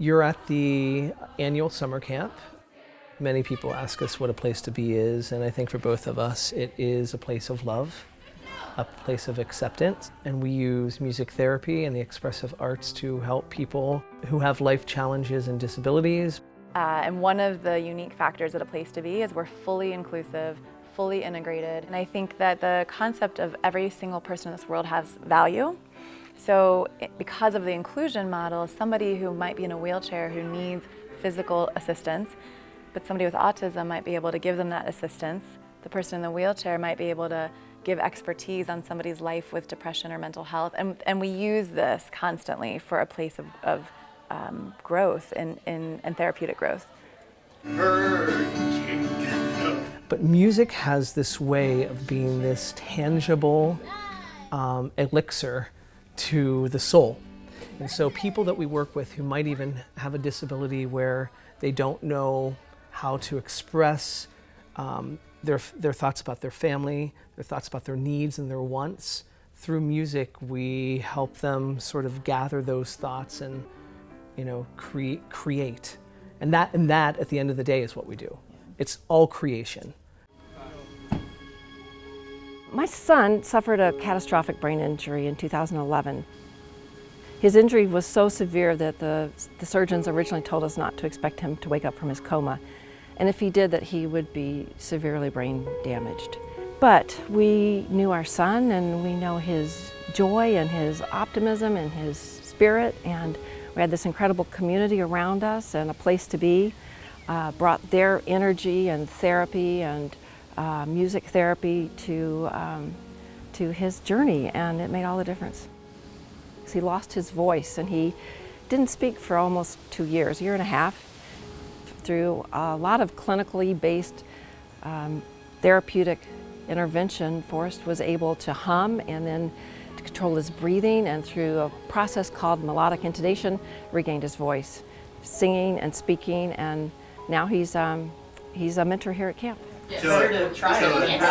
You're at the annual summer camp. Many people ask us what a place to be is, and I think for both of us, it is a place of love, a place of acceptance, and we use music therapy and the expressive arts to help people who have life challenges and disabilities. And one of the unique factors at a place to be is we're fully inclusive, fully integrated, and I think that the concept of every single person in this world has value. So because of the inclusion model, somebody who might be in a wheelchair who needs physical assistance, but somebody with autism might be able to give them that assistance. The person in the wheelchair might be able to give expertise on somebody's life with depression or mental health. And we use this constantly for a place of growth and therapeutic growth. But music has this way of being this tangible elixir to the soul. And so people that we work with who might even have a disability where they don't know how to express their thoughts about their family, their thoughts about their needs and their wants, through music we help them sort of gather those thoughts and create. And that at the end of the day is what we do. It's all creation. My son suffered a catastrophic brain injury in 2011. His injury was so severe that the surgeons originally told us not to expect him to wake up from his coma. And if he did, that he would be severely brain damaged. But we knew our son, and we know his joy and his optimism and his spirit, and we had this incredible community around us and a place to be, brought their energy and therapy and music therapy to his journey, and it made all the difference. He lost his voice, and he didn't speak for almost 2 years, a year and a half. Through a lot of clinically based therapeutic intervention, Forrest was able to hum and then to control his breathing, and through a process called melodic intonation, regained his voice, singing and speaking, and now he's a mentor here at camp. Yes, to try it.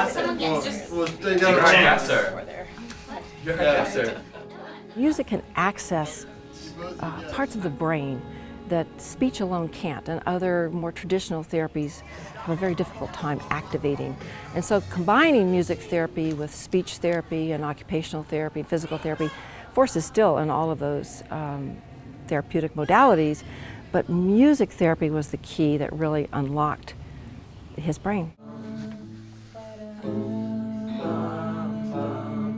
Yes, sir. Music can access parts of the brain that speech alone can't, and other more traditional therapies have a very difficult time activating. And so combining music therapy with speech therapy and occupational therapy and physical therapy, Forrest is still in all of those therapeutic modalities, but music therapy was the key that really unlocked his brain.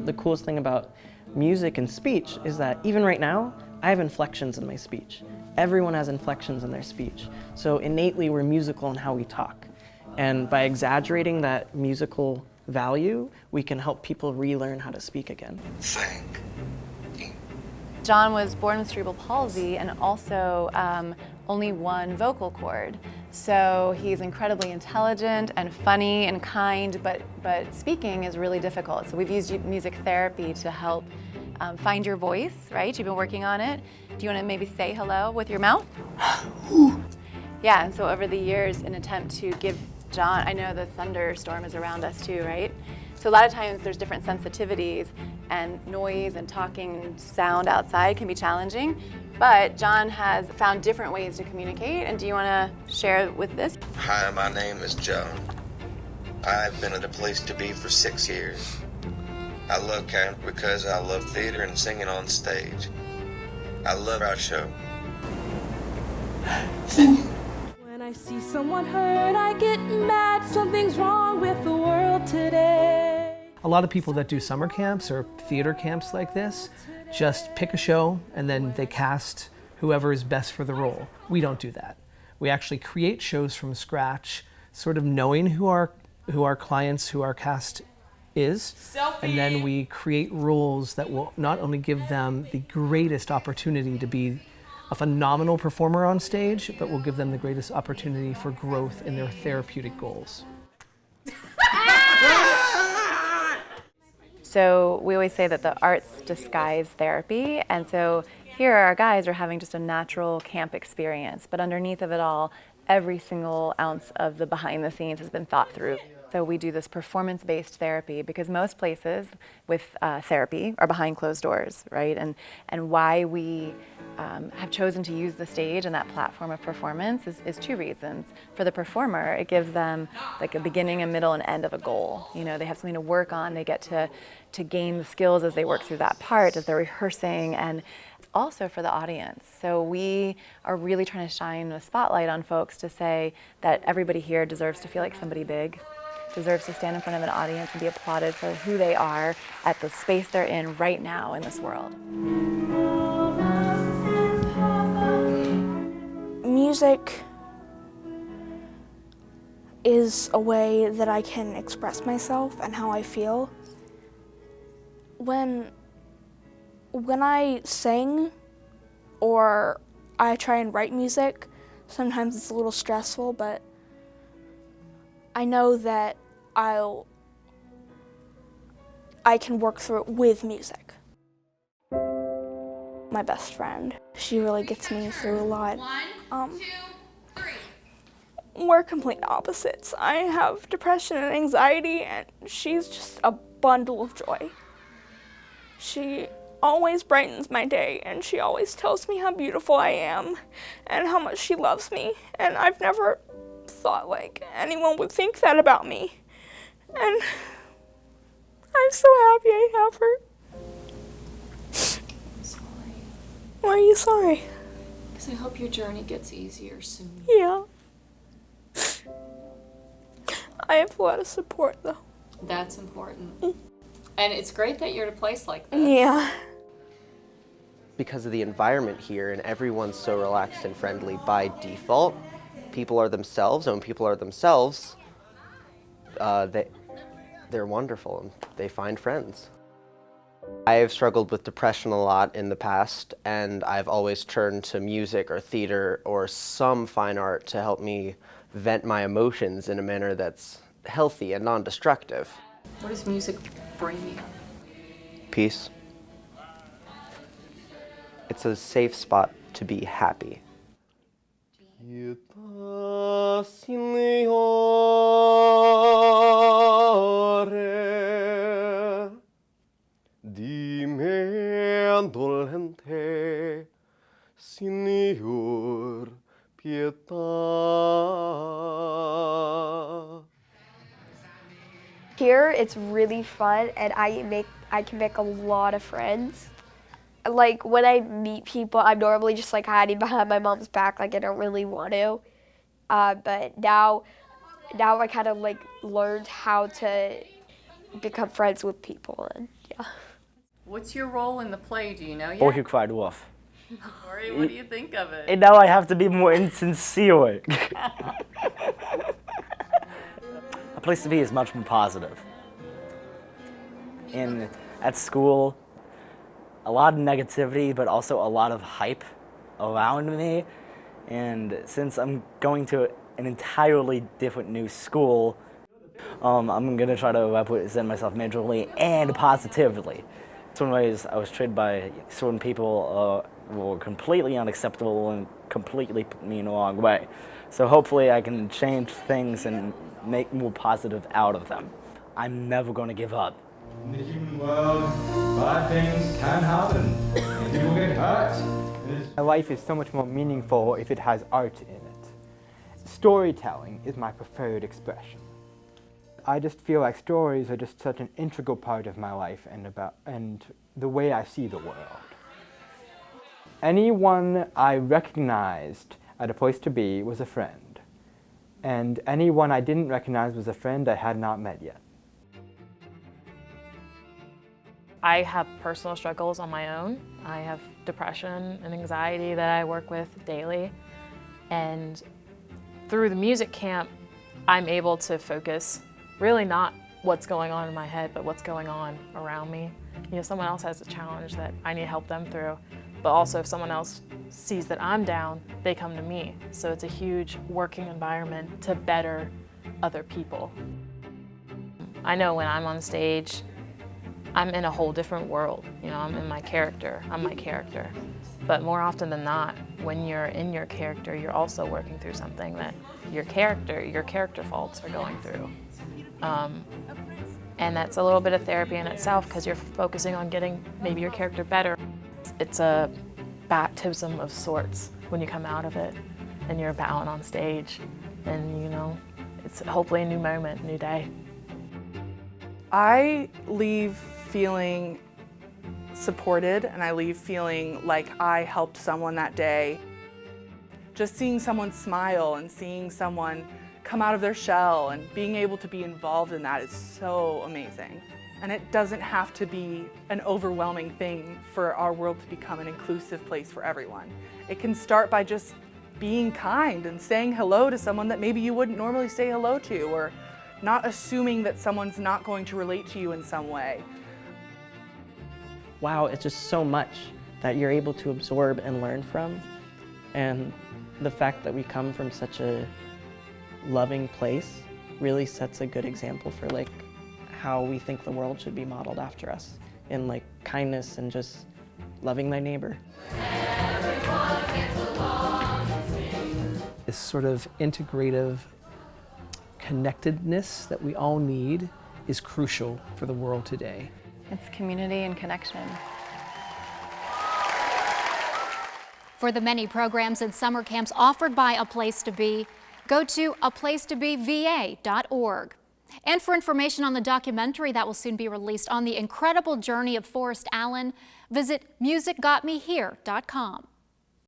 The coolest thing about music and speech is that even right now, I have inflections in my speech. Everyone has inflections in their speech. So innately, we're musical in how we talk. And by exaggerating that musical value, we can help people relearn how to speak again. John was born with cerebral palsy and also only one vocal cord. So he's incredibly intelligent and funny and kind, but speaking is really difficult. So we've used music therapy to help find your voice, right? You've been working on it. Do you want to maybe say hello with your mouth? Yeah, and so over the years, in an attempt to give John, I know the thunderstorm is around us too, right? So a lot of times there's different sensitivities, and noise and talking and sound outside can be challenging. But John has found different ways to communicate, and do you want to share with this? Hi, my name is John. I've been at a place to be for 6 years. I love camp because I love theater and singing on stage. I love our show. When I see someone hurt, I get mad. Something's wrong with the world today. A lot of people that do summer camps or theater camps like this just pick a show and then they cast whoever is best for the role. We don't do that. We actually create shows from scratch, sort of knowing who our clients, who our cast is, and then we create roles that will not only give them the greatest opportunity to be a phenomenal performer on stage, but will give them the greatest opportunity for growth in their therapeutic goals. So we always say that the arts disguise therapy, and so here our guys are having just a natural camp experience, but underneath of it all, every single ounce of the behind the scenes has been thought through. So we do this performance-based therapy because most places with therapy are behind closed doors, right? And why we have chosen to use the stage and that platform of performance is two reasons. For the performer, it gives them like a beginning, a middle, and end of a goal. You know, they have something to work on. They get to gain the skills as they work through that part, as they're rehearsing, and also for the audience. So we are really trying to shine a spotlight on folks to say that everybody here deserves to feel like somebody big, deserves to stand in front of an audience and be applauded for who they are at the space they're in right now in this world. Music is a way that I can express myself and how I feel. When I sing or I try and write music, sometimes it's a little stressful, but I know that I can work through it with music. My best friend, she really gets me through a lot. 1, 2, 3. We're complete opposites. I have depression and anxiety, and she's just a bundle of joy. She always brightens my day, and she always tells me how beautiful I am and how much she loves me. And I've never thought like anyone would think that about me. And I'm so happy I have her. I'm sorry. Why are you sorry? Because I hope your journey gets easier soon. Yeah. I have a lot of support though. That's important. And it's great that you're at a place like this. Yeah. Because of the environment here and everyone's so relaxed and friendly by default, people are themselves, and when people are themselves, they're wonderful and they find friends. I have struggled with depression a lot in the past, and I've always turned to music or theater or some fine art to help me vent my emotions in a manner that's healthy and non-destructive. What does music bring you? Peace. It's a safe spot to be happy. Dime dolente, Signor, pietà. Here it's really fun, and I can make a lot of friends. Like when I meet people, I'm normally just like hiding behind my mom's back, like I don't really want to. But now I kind of like learned how to become friends with people, and yeah. What's your role in the play? Do you know yet? Boy Who Cried Wolf. Rory, what do you think of it? And now I have to be more insincere. A Place to Be is much more positive. And at school, a lot of negativity, but also a lot of hype around me. And since I'm going to an entirely different new school, I'm gonna try to represent myself majorly and positively. Some ways I was treated by certain people were completely unacceptable and completely put me in the wrong way. So hopefully I can change things and make more positive out of them. I'm never gonna give up. In the human world, bad things can happen, and people get hurt. My life is so much more meaningful if it has art in it. Storytelling is my preferred expression. I just feel like stories are just such an integral part of my life and the way I see the world. Anyone I recognized at A Place to Be was a friend, and anyone I didn't recognize was a friend I had not met yet. I have personal struggles on my own. I have depression and anxiety that I work with daily, and through the music camp, I'm able to focus really not what's going on in my head, but what's going on around me. You know, someone else has a challenge that I need to help them through, but also if someone else sees that I'm down, they come to me. So it's a huge working environment to better other people. I know when I'm on stage, I'm in a whole different world. You know, I'm in my character, I'm my character. But more often than not, when you're in your character, you're also working through something that your character faults are going through. And that's a little bit of therapy in itself because you're focusing on getting maybe your character better. It's a baptism of sorts when you come out of it and you're bowing on stage, and you know, it's hopefully a new moment, new day. I leave feeling supported, and I leave feeling like I helped someone that day. Just seeing someone smile and seeing someone come out of their shell and being able to be involved in that is so amazing. And it doesn't have to be an overwhelming thing for our world to become an inclusive place for everyone. It can start by just being kind and saying hello to someone that maybe you wouldn't normally say hello to, or not assuming that someone's not going to relate to you in some way. Wow, it's just so much that you're able to absorb and learn from. And the fact that we come from such a loving place really sets a good example for like how we think the world should be modeled after us, in like kindness and just loving thy neighbor. This sort of integrative connectedness that we all need is crucial for the world today. It's community and connection. For the many programs and summer camps offered by A Place to Be, go to aplacetobeva.org. And for information on the documentary that will soon be released on the incredible journey of Forrest Allen, visit musicgotmehere.com.